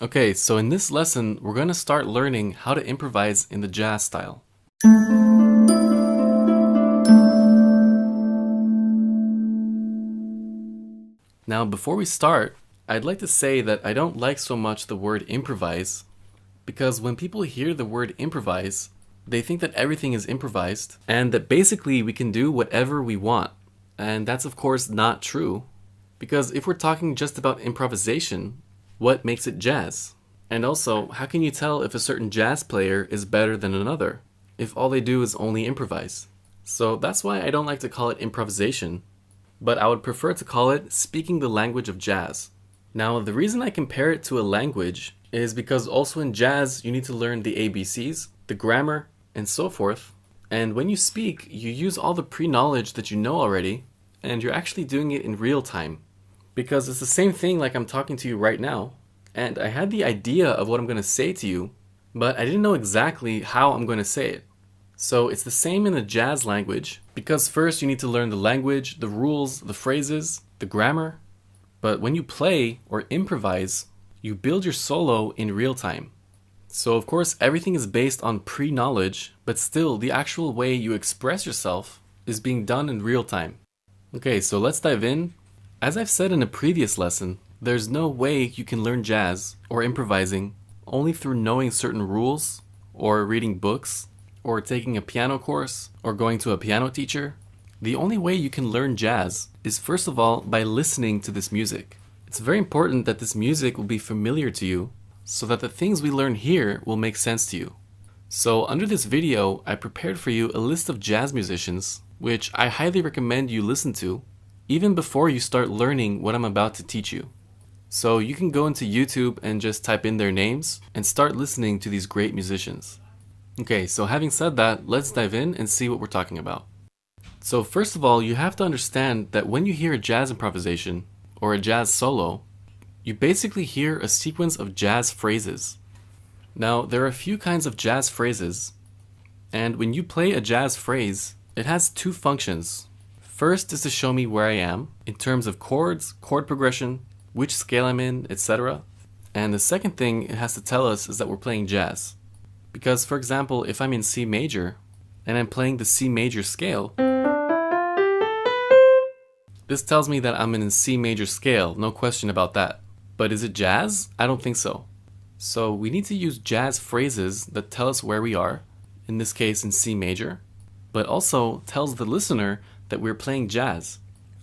Okay, so in this lesson, we're going to start learning how to improvise in the jazz style. Now, before we start, I'd like to say that I don't like so much the word improvise, because when people hear the word improvise, they think that everything is improvised, and that basically we can do whatever we want. And that's of course not true, because if we're talking just about improvisation, what makes it jazz? And also, how can you tell if a certain jazz player is better than another, if all they do is only improvise? So that's why I don't like to call it improvisation, but I would prefer to call it speaking the language of jazz. Now, the reason I compare it to a language is because also in jazz you need to learn the ABCs, the grammar, and so forth. And when you speak, you use all the pre-knowledge that you know already, and you're actually doing it in real time. Because it's the same thing like I'm talking to you right now, and I had the idea of what I'm going to say to you, but I didn't know exactly how I'm going to say it. So it's the same in the jazz language, because first you need to learn the language, the rules, the phrases, the grammar. But when you play or improvise, you build your solo in real time. So of course everything is based on pre-knowledge, but still the actual way you express yourself is being done in real time. Okay, so let's dive in. As I've said in a previous lesson, there's no way you can learn jazz or improvising only through knowing certain rules, or reading books, or taking a piano course, or going to a piano teacher. The only way you can learn jazz is first of all by listening to this music. It's very important that this music will be familiar to you, so that the things we learn here will make sense to you. So under this video, I prepared for you a list of jazz musicians, which I highly recommend you listen to, even before you start learning what I'm about to teach you. So you can go into YouTube and just type in their names and start listening to these great musicians. Okay, so having said that, let's dive in and see what we're talking about. So first of all, you have to understand that when you hear a jazz improvisation or a jazz solo, you basically hear a sequence of jazz phrases. Now, there are a few kinds of jazz phrases, and when you play a jazz phrase, it has two functions. First is to show me where I am in terms of chords, chord progression, which scale I'm in, etc. And the second thing it has to tell us is that we're playing jazz. Because, for example, if I'm in C major and I'm playing the C major scale, this tells me that I'm in a C major scale, no question about that. But is it jazz? I don't think so. So we need to use jazz phrases that tell us where we are, in this case in C major, but also tells the listener that we're playing jazz.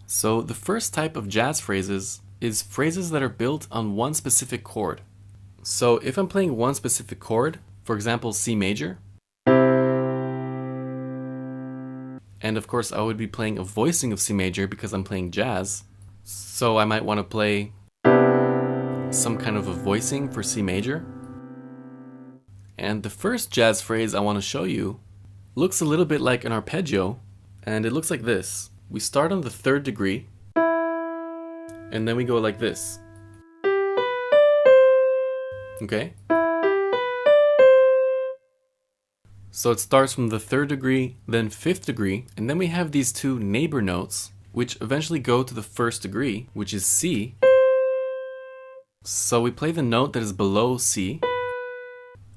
So the first type of jazz phrases is phrases that are built on one specific chord. So if I'm playing one specific chord, for example C major, and of course I would be playing a voicing of C major because I'm playing jazz, so I might want to play some kind of a voicing for C major. And the first jazz phrase I want to show you looks a little bit like an arpeggio, and it looks like this. We start on the third degree, and then we go like this. Okay? So it starts from the third degree, then fifth degree, and then we have these two neighbor notes, which eventually go to the first degree, which is C. So we play the note that is below C,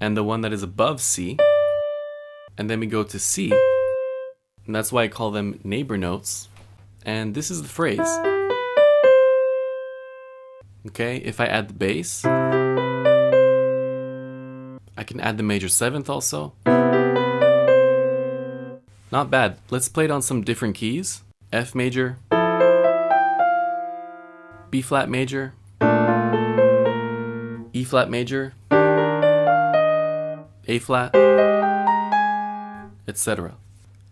and the one that is above C, and then we go to C, and that's why I call them neighbor notes, and this is the phrase. Okay, if I add the bass, I can add the major seventh also. Not bad. Let's play it on some different keys. F major, B flat major, E flat major, A flat, etc.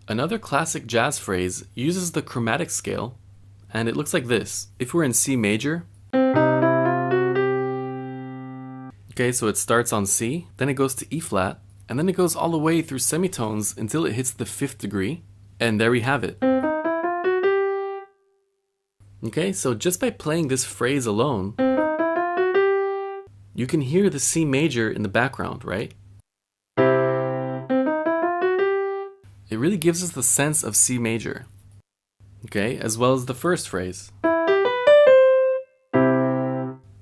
Another classic jazz phrase uses the chromatic scale, and it looks like this. If we're in C major, okay, so it starts on C, then it goes to E flat, and then it goes all the way through semitones until it hits the fifth degree, and there we have it. Okay, so just by playing this phrase alone, you can hear the C major in the background, right? It really gives us the sense of C major. Okay, as well as the first phrase.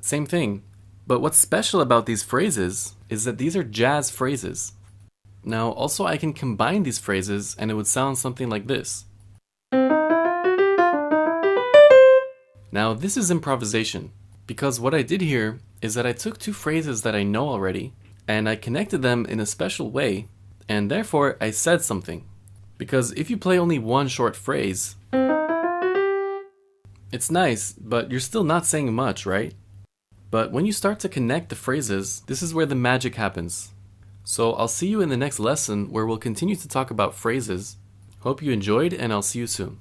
Same thing. But what's special about these phrases is that these are jazz phrases. Now, also I can combine these phrases and it would sound something like this. Now, this is improvisation, because what I did here is that I took two phrases that I know already and I connected them in a special way, and therefore I said something. Because if you play only one short phrase, it's nice, but you're still not saying much, right? But when you start to connect the phrases, this is where the magic happens. So I'll see you in the next lesson where we'll continue to talk about phrases. Hope you enjoyed, and I'll see you soon.